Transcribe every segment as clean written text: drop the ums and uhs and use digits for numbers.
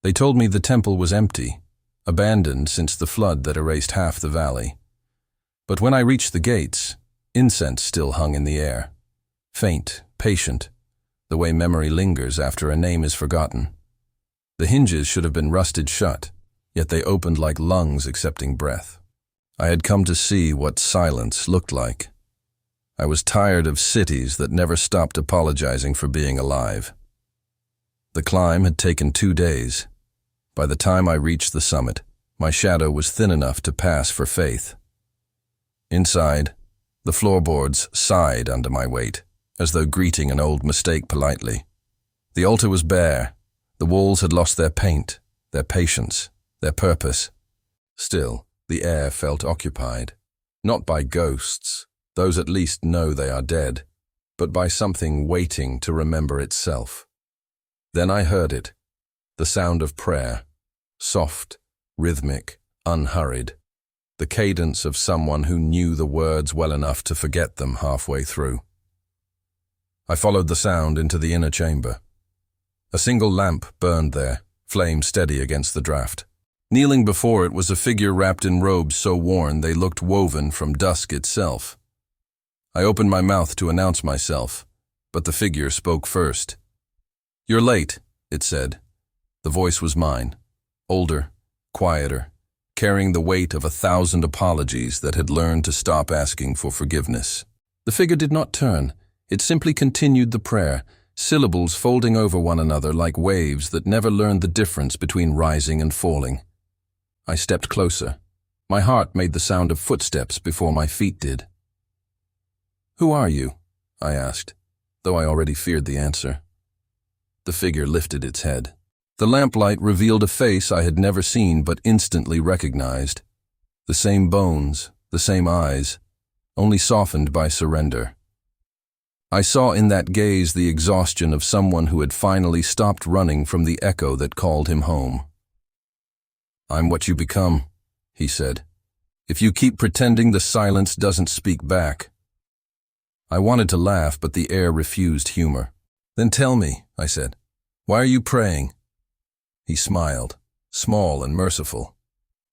They told me the temple was empty, abandoned since the flood that erased half the valley. But when I reached the gates, incense still hung in the air. Faint, patient, the way memory lingers after a name is forgotten. The hinges should have been rusted shut, yet they opened like lungs accepting breath. I had come to see what silence looked like. I was tired of cities that never stopped apologizing for being alive. The climb had taken 2 days. By the time I reached the summit, my shadow was thin enough to pass for faith. Inside, the floorboards sighed under my weight, as though greeting an old mistake politely. The altar was bare. The walls had lost their paint, their patience, their purpose. Still, the air felt occupied, not by ghosts, those at least know they are dead, but by something waiting to remember itself. Then I heard it, the sound of prayer, soft, rhythmic, unhurried, the cadence of someone who knew the words well enough to forget them halfway through. I followed the sound into the inner chamber. A single lamp burned there, flame steady against the draught. Kneeling before it was a figure wrapped in robes so worn they looked woven from dusk itself. I opened my mouth to announce myself, but the figure spoke first. "You're late," it said. The voice was mine, older, quieter, carrying the weight of 1,000 apologies that had learned to stop asking for forgiveness. The figure did not turn. It simply continued the prayer, syllables folding over one another like waves that never learned the difference between rising and falling. I stepped closer. My heart made the sound of footsteps before my feet did. "Who are you?" I asked, though I already feared the answer. The figure lifted its head. The lamplight revealed a face I had never seen but instantly recognized. The same bones, the same eyes, only softened by surrender. I saw in that gaze the exhaustion of someone who had finally stopped running from the echo that called him home. "I'm what you become," he said. "If you keep pretending the silence doesn't speak back." I wanted to laugh, but the air refused humor. "Then tell me," I said, "why are you praying?" He smiled, small and merciful.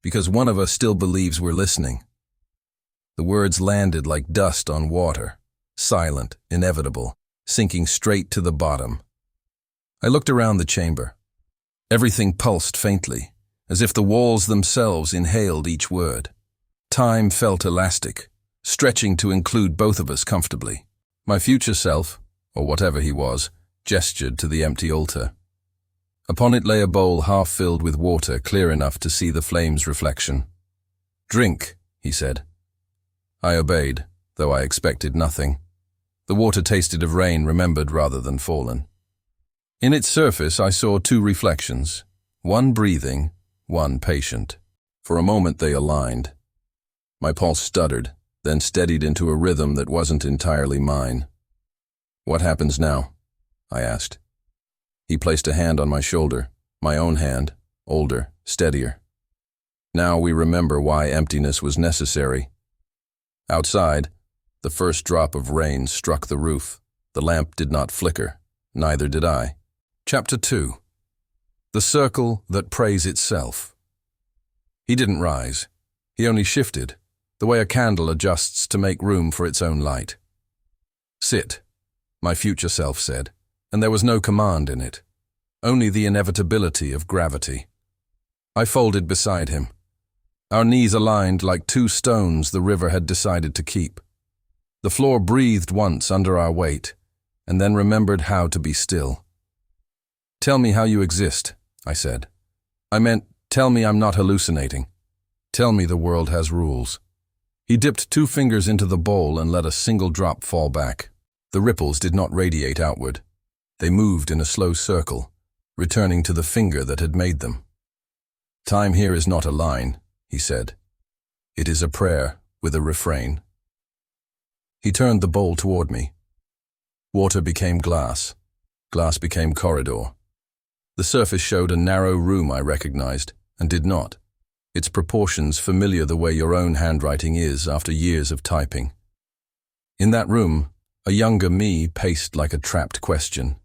"Because one of us still believes we're listening." The words landed like dust on water, silent, inevitable, sinking straight to the bottom. I looked around the chamber. Everything pulsed faintly, as if the walls themselves inhaled each word. Time felt elastic, stretching to include both of us comfortably. My future self, or whatever he was, gestured to the empty altar. Upon it lay a bowl half filled with water, clear enough to see the flame's reflection. "Drink," he said. I obeyed, though I expected nothing. The water tasted of rain remembered rather than fallen. In its surface I saw 2 reflections, one breathing, one patient. For a moment they aligned. My pulse stuttered, then steadied into a rhythm that wasn't entirely mine. "What happens now?" I asked. He placed a hand on my shoulder, my own hand, older, steadier. "Now we remember why emptiness was necessary." Outside, the first drop of rain struck the roof. The lamp did not flicker, neither did I. Chapter 2. The Circle That Prays Itself. He didn't rise. He only shifted, the way a candle adjusts to make room for its own light. "Sit," my future self said, and there was no command in it, only the inevitability of gravity. I folded beside him. Our knees aligned like 2 stones the river had decided to keep. The floor breathed once under our weight, and then remembered how to be still. "Tell me how you exist," I said. I meant, tell me I'm not hallucinating. Tell me the world has rules. He dipped 2 fingers into the bowl and let a single drop fall back. The ripples did not radiate outward. They moved in a slow circle, returning to the finger that had made them. "Time here is not a line," he said. "It is a prayer with a refrain." He turned the bowl toward me. Water became glass. Glass became corridor. The surface showed a narrow room I recognized, and did not. Its proportions familiar the way your own handwriting is after years of typing. In that room, a younger me paced like a trapped question.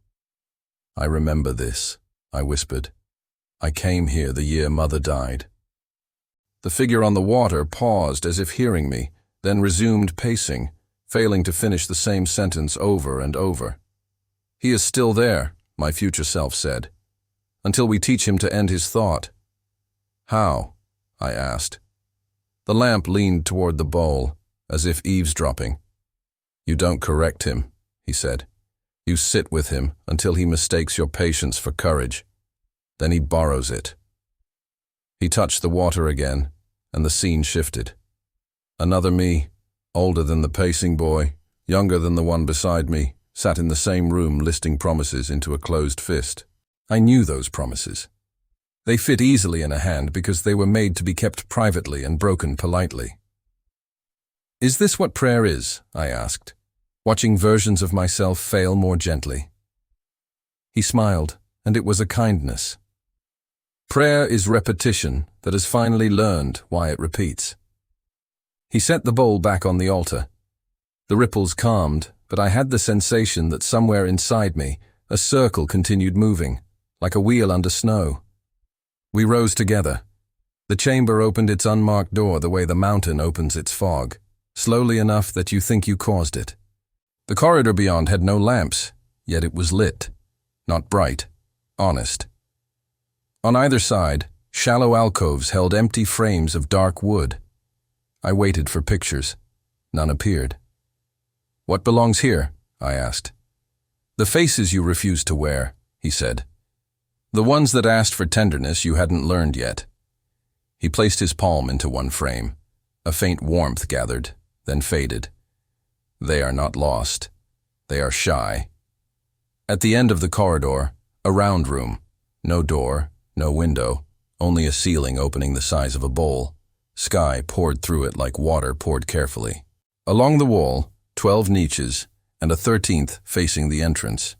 "I remember this," I whispered. I came here the year Mother died. The figure on the water paused as if hearing me, then resumed pacing, failing to finish the same sentence over and over. He is still there, my future self said, until we teach him to end his thought. How? I asked. The lamp leaned toward the bowl, as if eavesdropping. You don't correct him, he said. You sit with him until he mistakes your patience for courage. Then he borrows it. He touched the water again, and the scene shifted. Another me, older than the pacing boy, younger than the one beside me, sat in the same room listing promises into a closed fist. I knew those promises. They fit easily in a hand because they were made to be kept privately and broken politely. Is this what prayer is? I asked, watching versions of myself fail more gently. He smiled, and it was a kindness. Prayer is repetition that has finally learned why it repeats. He set the bowl back on the altar. The ripples calmed, but I had the sensation that somewhere inside me, a circle continued moving, like a wheel under snow. We rose together. The chamber opened its unmarked door the way the mountain opens its fog, slowly enough that you think you caused it. The corridor beyond had no lamps, yet it was lit. Not bright, honest. On either side, shallow alcoves held empty frames of dark wood. I waited for pictures. None appeared. What belongs here? I asked. The faces you refused to wear, he said. The ones that asked for tenderness you hadn't learned yet. He placed his palm into one frame. A faint warmth gathered, then faded. They are not lost. They are shy. At the end of the corridor, a round room. No door, no window, only a ceiling opening the size of a bowl. Sky poured through it like water poured carefully. Along the wall, 12 niches, and a 13th facing the entrance.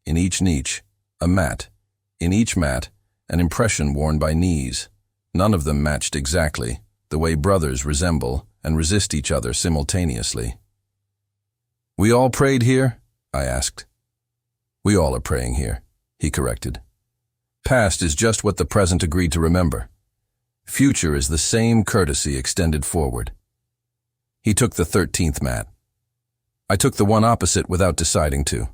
In each niche, a mat. In each mat, an impression worn by knees. None of them matched exactly, the way brothers resemble and resist each other simultaneously. We all prayed here? I asked. We all are praying here, he corrected. Past is just what the present agreed to remember. Future is the same courtesy extended forward. He took the 13th mat. I took the one opposite without deciding to.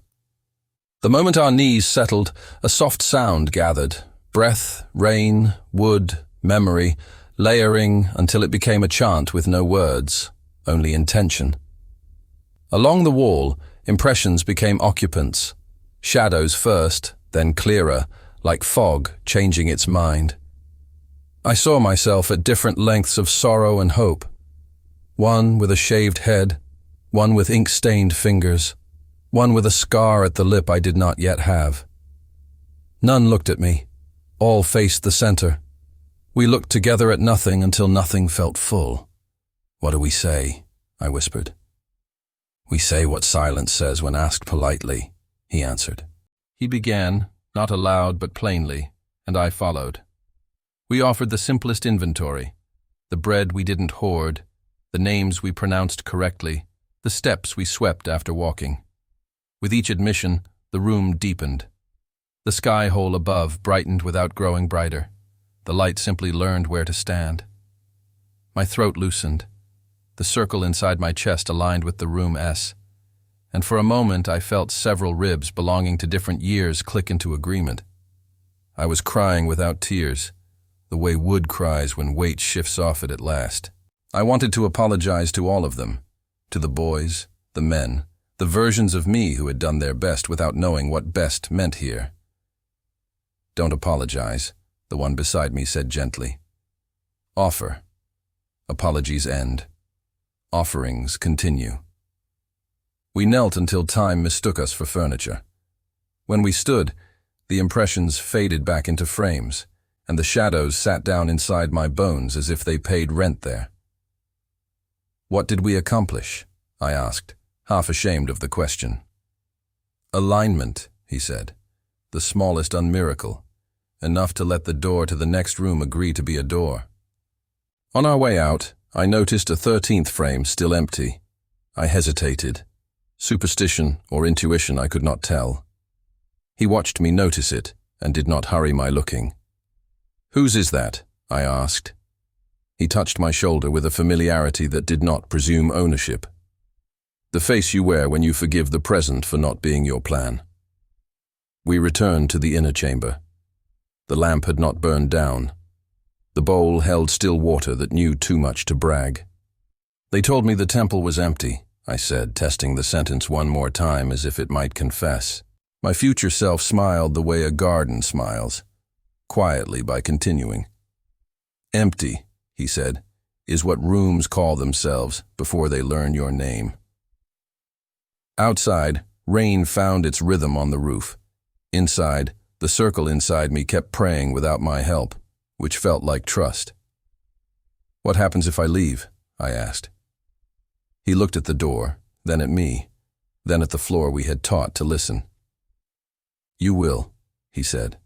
The moment our knees settled, a soft sound gathered. Breath, rain, wood, memory, layering until it became a chant with no words, only intention. Along the wall, impressions became occupants. Shadows first, then clearer, like fog changing its mind. I saw myself at different lengths of sorrow and hope. One with a shaved head, one with ink-stained fingers, one with a scar at the lip I did not yet have. None looked at me. All faced the center. We looked together at nothing until nothing felt full. What do we say? I whispered. We say what silence says when asked politely, he answered. He began, not aloud but plainly, and I followed. We offered the simplest inventory, the bread we didn't hoard, the names we pronounced correctly, the steps we swept after walking. With each admission, the room deepened. The sky hole above brightened without growing brighter. The light simply learned where to stand. My throat loosened. The circle inside my chest aligned with the room S. And for a moment I felt several ribs belonging to different years click into agreement. I was crying without tears, the way wood cries when weight shifts off it at last. I wanted to apologize to all of them, to the boys, the men, the versions of me who had done their best without knowing what best meant here. Don't apologize, the one beside me said gently. Offer. Apologies end. Offerings continue. We knelt until time mistook us for furniture. When we stood, the impressions faded back into frames, and the shadows sat down inside my bones as if they paid rent there. What did we accomplish? I asked, half ashamed of the question. Alignment, he said, the smallest unmiracle, enough to let the door to the next room agree to be a door. On our way out, I noticed a 13th frame still empty. I hesitated. Superstition or intuition, I could not tell. He watched me notice it and did not hurry my looking. "Whose is that?" I asked. He touched my shoulder with a familiarity that did not presume ownership. "The face you wear when you forgive the present for not being your plan." We returned to the inner chamber. The lamp had not burned down. The bowl held still water that knew too much to brag. "They told me the temple was empty," I said, testing the sentence one more time as if it might confess. My future self smiled the way a garden smiles, quietly by continuing. "Empty," he said, "is what rooms call themselves before they learn your name." Outside, rain found its rhythm on the roof. Inside, the circle inside me kept praying without my help, which felt like trust. "What happens if I leave?" I asked. He looked at the door, then at me, then at the floor we had taught to listen. "You will," he said.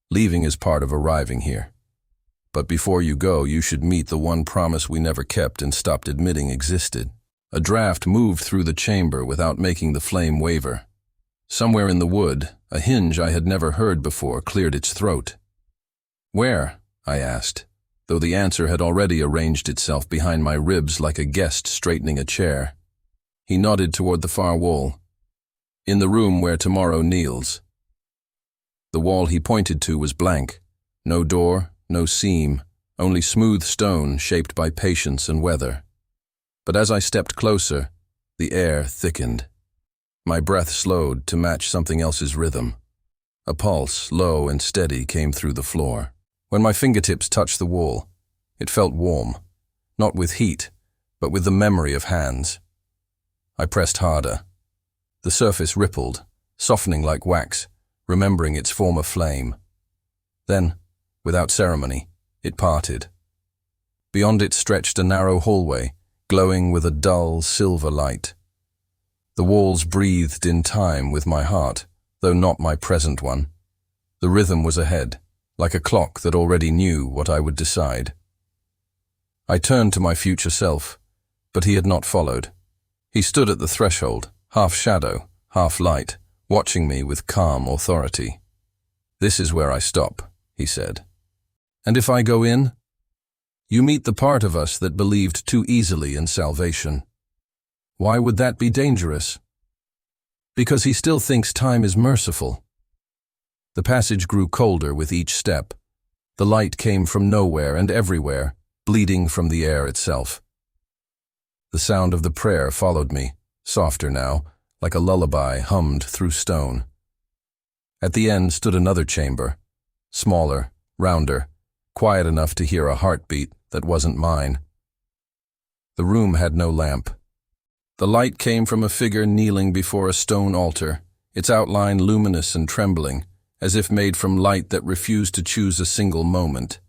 "Leaving is part of arriving here. But before you go, you should meet the one promise we never kept and stopped admitting existed." A draft moved through the chamber without making the flame waver. Somewhere in the wood, a hinge I had never heard before cleared its throat. "Where?" I asked, though the answer had already arranged itself behind my ribs like a guest straightening a chair. He nodded toward the far wall. "In the room where tomorrow kneels." The wall he pointed to was blank. No door, no seam, only smooth stone shaped by patience and weather. But as I stepped closer, the air thickened. My breath slowed to match something else's rhythm. A pulse, low and steady, came through the floor. When my fingertips touched the wall, it felt warm, not with heat, but with the memory of hands. I pressed harder. The surface rippled, softening like wax, remembering its former flame. Then, without ceremony, it parted. Beyond it stretched a narrow hallway, glowing with a dull silver light. The walls breathed in time with my heart, though not my present one. The rhythm was ahead, like a clock that already knew what I would decide. I turned to my future self, but he had not followed. He stood at the threshold, half shadow, half light, watching me with calm authority. "This is where I stop," he said. "And if I go in? You meet the part of us that believed too easily in salvation. Why would that be dangerous? Because he still thinks time is merciful." The passage grew colder with each step. The light came from nowhere and everywhere, bleeding from the air itself. The sound of the prayer followed me, softer now, like a lullaby hummed through stone. At the end stood another chamber, smaller, rounder, quiet enough to hear a heartbeat that wasn't mine. The room had no lamp. The light came from a figure kneeling before a stone altar, its outline luminous and trembling, as if made from light that refused to choose a single moment.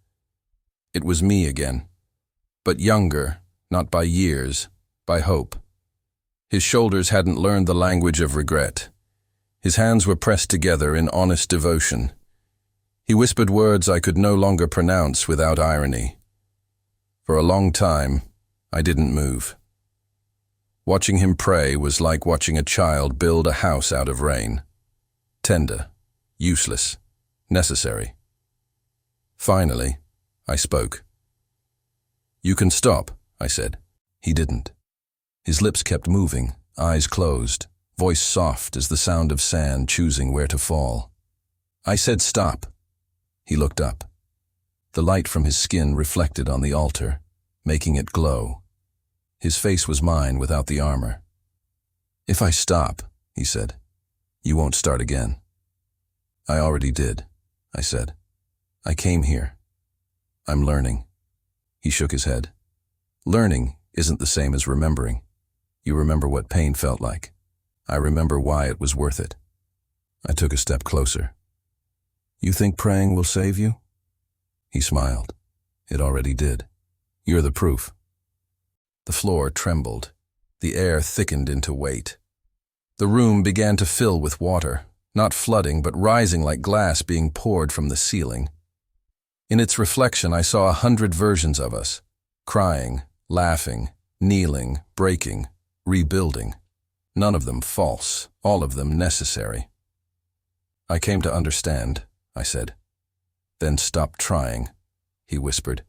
It was me again, but younger, not by years, by hope. His shoulders hadn't learned the language of regret. His hands were pressed together in honest devotion. He whispered words I could no longer pronounce without irony. For a long time, I didn't move. Watching him pray was like watching a child build a house out of rain. Tender, useless, necessary. Finally, I spoke. "You can stop," I said. He didn't. His lips kept moving, eyes closed, voice soft as the sound of sand choosing where to fall. I said stop. He looked up. The light from his skin reflected on the altar, making it glow. His face was mine without the armor. "If I stop," he said, "you won't start again." "I already did," I said. "I came here. I'm learning." He shook his head. "Learning isn't the same as remembering. You remember what pain felt like. I remember why it was worth it." I took a step closer. "You think praying will save you?" He smiled. "It already did. You're the proof." The floor trembled. The air thickened into weight. The room began to fill with water, not flooding but rising like glass being poured from the ceiling. In its reflection I saw 100 versions of us, crying, laughing, kneeling, breaking, rebuilding. None of them false, all of them necessary. "I came to understand," I said. "Then stop trying," he whispered.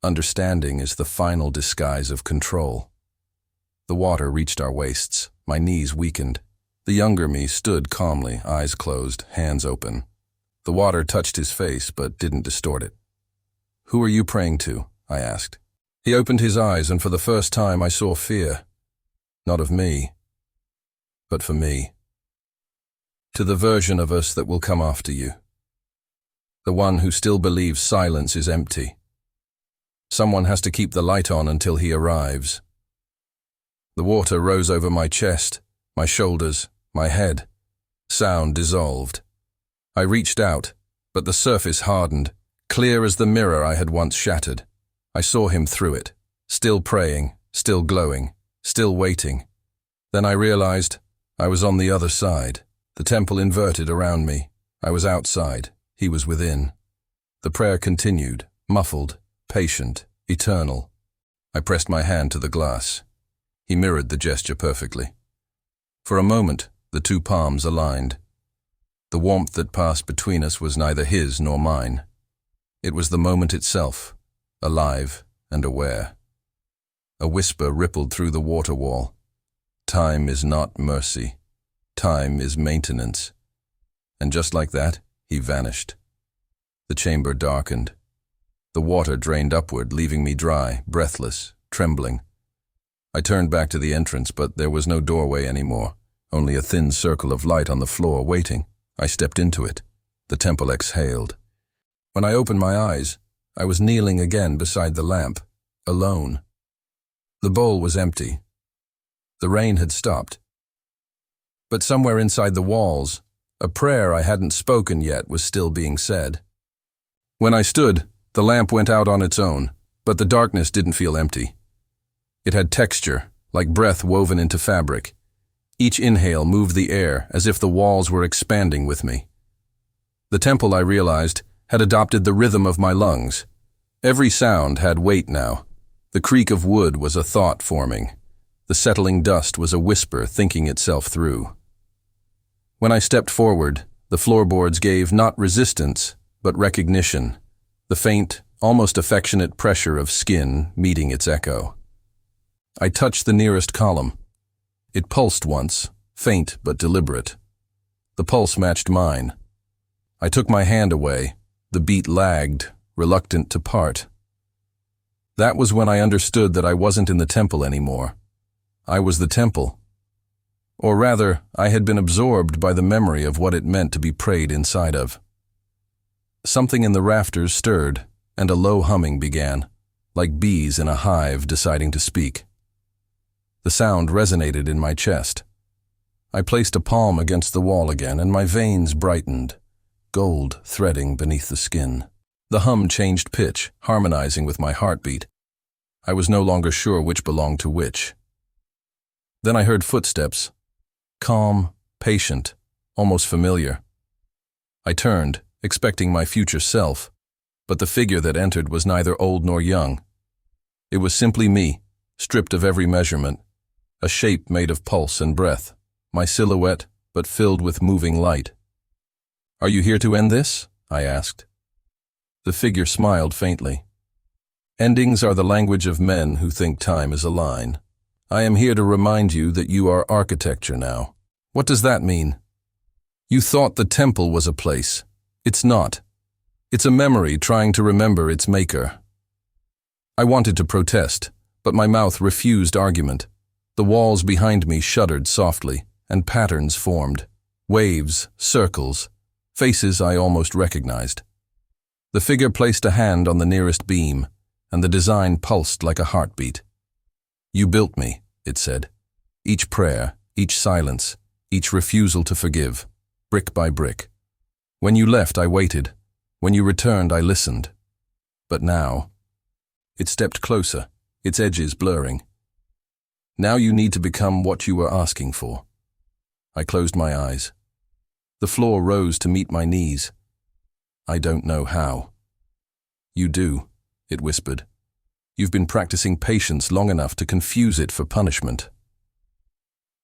"Understanding is the final disguise of control." The water reached our waists. My knees weakened. The younger me stood calmly, eyes closed, hands open. The water touched his face, but didn't distort it. "Who are you praying to?" I asked. He opened his eyes, and for the first time I saw fear. Not of me, but for me. To the version of us that will come after you. The one who still believes silence is empty. Someone has to keep the light on until he arrives. The water rose over my chest, my shoulders, my head. Sound dissolved. I reached out, but the surface hardened, clear as the mirror I had once shattered. I saw him through it, still praying, still glowing, still waiting. Then I realized I was on the other side. The temple inverted around me. I was outside. He was within. The prayer continued, muffled, patient, eternal. I pressed my hand to the glass. He mirrored the gesture perfectly. For a moment, the two palms aligned. The warmth that passed between us was neither his nor mine. It was the moment itself, alive and aware. A whisper rippled through the water wall. Time is not mercy. Time is maintenance. And just like that, he vanished. The chamber darkened. The water drained upward, leaving me dry, breathless, trembling. I turned back to the entrance, but there was no doorway anymore, only a thin circle of light on the floor waiting. I stepped into it. The temple exhaled. When I opened my eyes, I was kneeling again beside the lamp, alone. The bowl was empty. The rain had stopped. But somewhere inside the walls, a prayer I hadn't spoken yet was still being said. When I stood, the lamp went out on its own, but the darkness didn't feel empty. It had texture, like breath woven into fabric. Each inhale moved the air as if the walls were expanding with me. The temple, I realized, had adopted the rhythm of my lungs. Every sound had weight now. The creak of wood was a thought forming. The settling dust was a whisper thinking itself through. When I stepped forward, the floorboards gave not resistance, but recognition, the faint, almost affectionate pressure of skin meeting its echo. I touched the nearest column. It pulsed once, faint but deliberate. The pulse matched mine. I took my hand away. The beat lagged, reluctant to part. That was when I understood that I wasn't in the temple anymore. I was the temple. Or rather, I had been absorbed by the memory of what it meant to be prayed inside of. Something in the rafters stirred, and a low humming began, like bees in a hive deciding to speak. The sound resonated in my chest. I placed a palm against the wall again, and my veins brightened, gold threading beneath the skin. The hum changed pitch, harmonizing with my heartbeat. I was no longer sure which belonged to which. Then I heard footsteps, calm, patient, almost familiar. I turned, expecting my future self, but the figure that entered was neither old nor young. It was simply me, stripped of every measurement, a shape made of pulse and breath, my silhouette, but filled with moving light. "Are you here to end this?" I asked. The figure smiled faintly. "Endings are the language of men who think time is a line. I am here to remind you that you are architecture now." "What does that mean?" "You thought the temple was a place. It's not. It's a memory trying to remember its maker." I wanted to protest, but my mouth refused argument. The walls behind me shuddered softly, and patterns formed. Waves, circles, faces I almost recognized. The figure placed a hand on the nearest beam, and the design pulsed like a heartbeat. "You built me," it said. Each prayer, each silence, each refusal to forgive, brick by brick. When you left, I waited. When you returned, I listened. But now, it stepped closer, its edges blurring. "Now you need to become what you were asking for." I closed my eyes. The floor rose to meet my knees. "I don't know how." "You do," it whispered. "You've been practicing patience long enough to confuse it for punishment."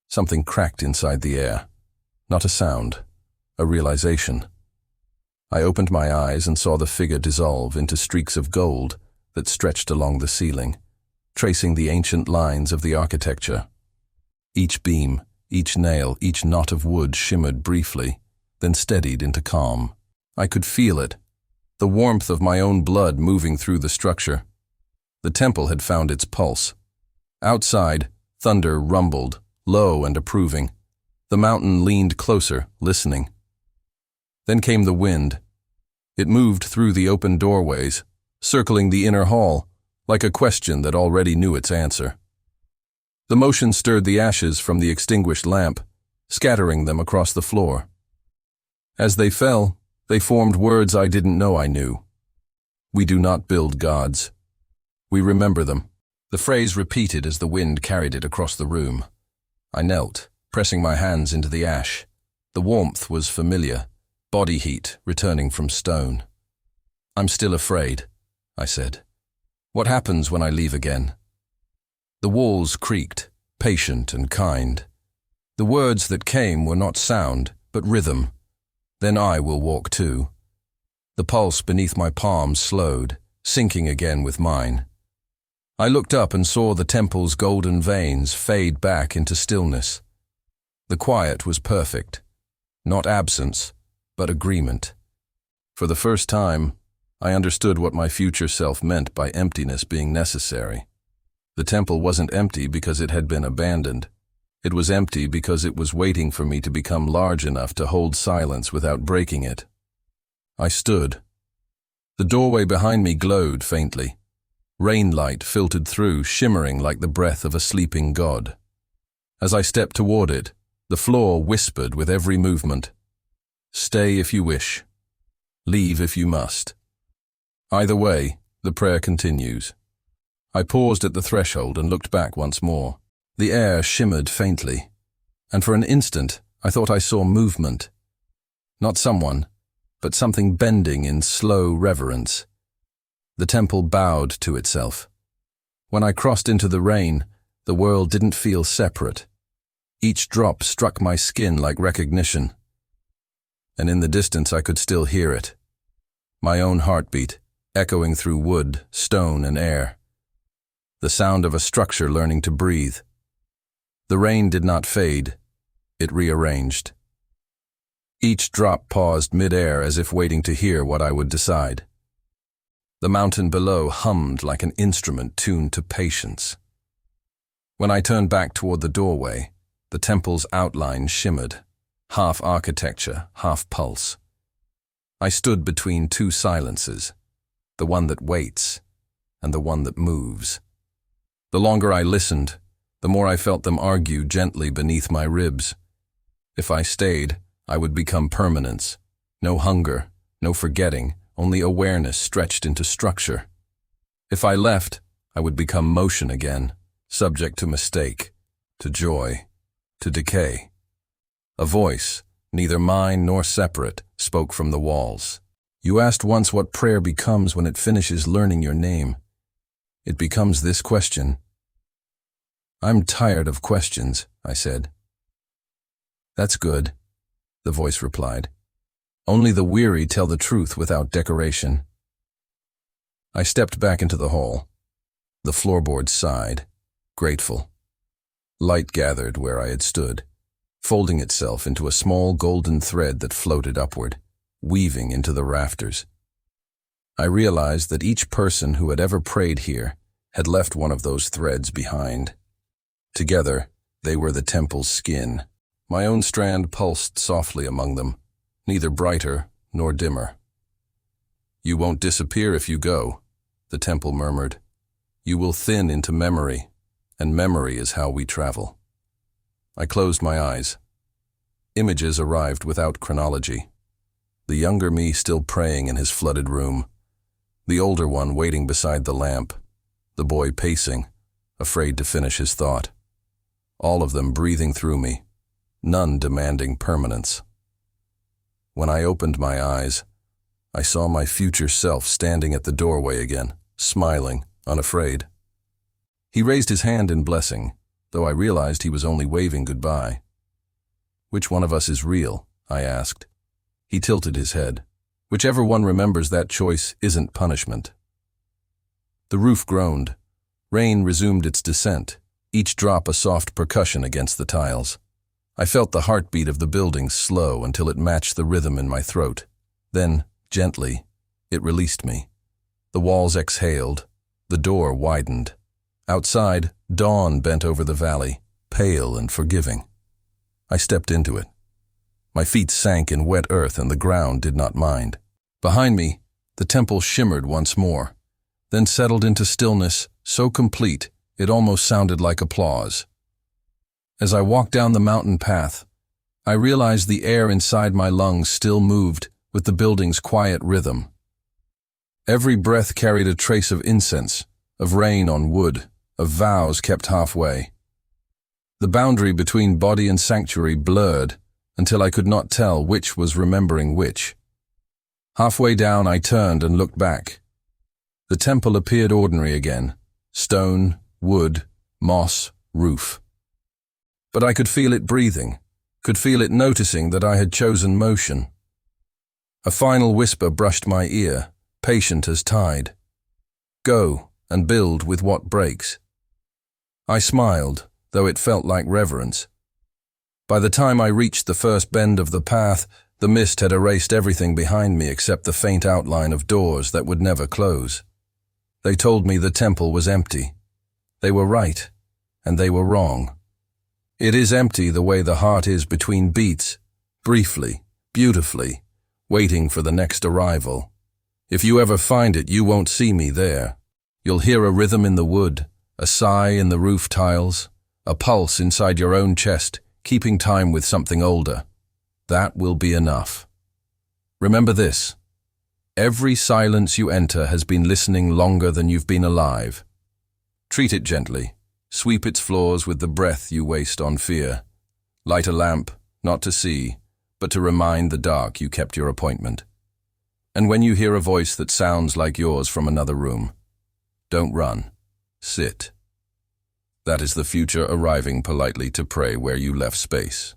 Something cracked inside the air. Not a sound, a realization. I opened my eyes and saw the figure dissolve into streaks of gold that stretched along the ceiling, tracing the ancient lines of the architecture. Each beam, each nail, each knot of wood shimmered briefly, then steadied into calm. I could feel it, the warmth of my own blood moving through the structure. The temple had found its pulse. Outside, thunder rumbled, low and approving. The mountain leaned closer, listening. Then came the wind. It moved through the open doorways, circling the inner hall, like a question that already knew its answer. The motion stirred the ashes from the extinguished lamp, scattering them across the floor. As they fell, they formed words I didn't know I knew. We do not build gods. We remember them. The phrase repeated as the wind carried it across the room. I knelt, pressing my hands into the ash. The warmth was familiar, body heat returning from stone. "I'm still afraid," I said. "What happens when I leave again?" The walls creaked, patient and kind. The words that came were not sound, but rhythm. "Then I will walk too." The pulse beneath my palms slowed, sinking again with mine. I looked up and saw the temple's golden veins fade back into stillness. The quiet was perfect. Not absence, but agreement. For the first time, I understood what my future self meant by emptiness being necessary. The temple wasn't empty because it had been abandoned. It was empty because it was waiting for me to become large enough to hold silence without breaking it. I stood. The doorway behind me glowed faintly. Rain light filtered through, shimmering like the breath of a sleeping god. As I stepped toward it, the floor whispered with every movement. "Stay if you wish. Leave if you must." Either way, the prayer continues. I paused at the threshold and looked back once more. The air shimmered faintly, and for an instant I thought I saw movement. Not someone, but something bending in slow reverence. The temple bowed to itself. When I crossed into the rain, the world didn't feel separate. Each drop struck my skin like recognition. And in the distance I could still hear it. My own heartbeat, echoing through wood, stone, and air. The sound of a structure learning to breathe. The rain did not fade. It rearranged. Each drop paused mid-air as if waiting to hear what I would decide. The mountain below hummed like an instrument tuned to patience. When I turned back toward the doorway, the temple's outline shimmered, half architecture, half pulse. I stood between two silences, the one that waits and the one that moves. The longer I listened, the more I felt them argue gently beneath my ribs. If I stayed, I would become permanence. No hunger, no forgetting, only awareness stretched into structure. If I left, I would become motion again, subject to mistake, to joy, to decay. A voice, neither mine nor separate, spoke from the walls. "You asked once what prayer becomes when it finishes learning your name. It becomes this question." "I'm tired of questions," I said. "That's good," the voice replied. "Only the weary tell the truth without decoration." I stepped back into the hall. The floorboards sighed, grateful. Light gathered where I had stood, folding itself into a small golden thread that floated upward, weaving into the rafters. I realized that each person who had ever prayed here had left one of those threads behind. Together, they were the temple's skin. My own strand pulsed softly among them, neither brighter nor dimmer. "You won't disappear if you go," the temple murmured. "You will thin into memory, and memory is how we travel." I closed my eyes. Images arrived without chronology. The younger me still praying in his flooded room. The older one waiting beside the lamp. The boy pacing, afraid to finish his thought. All of them breathing through me, none demanding permanence. When I opened my eyes, I saw my future self standing at the doorway again, smiling, unafraid. He raised his hand in blessing, though I realized he was only waving goodbye. "Which one of us is real?" I asked. He tilted his head. Whichever one remembers that choice isn't punishment. The roof groaned. Rain resumed its descent, each drop a soft percussion against the tiles. I felt the heartbeat of the building slow until it matched the rhythm in my throat. Then, gently, it released me. The walls exhaled. The door widened. Outside, dawn bent over the valley, pale and forgiving. I stepped into it. My feet sank in wet earth and the ground did not mind. Behind me, the temple shimmered once more, then settled into stillness so complete it almost sounded like applause. As I walked down the mountain path, I realized the air inside my lungs still moved with the building's quiet rhythm. Every breath carried a trace of incense, of rain on wood, of vows kept halfway. The boundary between body and sanctuary blurred until I could not tell which was remembering which. Halfway down, I turned and looked back. The temple appeared ordinary again, stone, wood, moss, roof. But I could feel it breathing, could feel it noticing that I had chosen motion. A final whisper brushed my ear, patient as tide. Go and build with what breaks. I smiled, though it felt like reverence. By the time I reached the first bend of the path, the mist had erased everything behind me except the faint outline of doors that would never close. They told me the temple was empty. They were right, and they were wrong. It is empty the way the heart is between beats, briefly, beautifully, waiting for the next arrival. If you ever find it, you won't see me there. You'll hear a rhythm in the wood, a sigh in the roof tiles, a pulse inside your own chest, keeping time with something older. That will be enough. Remember this. Every silence you enter has been listening longer than you've been alive. Treat it gently. Sweep its floors with the breath you waste on fear. Light a lamp, not to see, but to remind the dark you kept your appointment. And when you hear a voice that sounds like yours from another room, don't run. Sit. That is the future arriving politely to pray where you left space.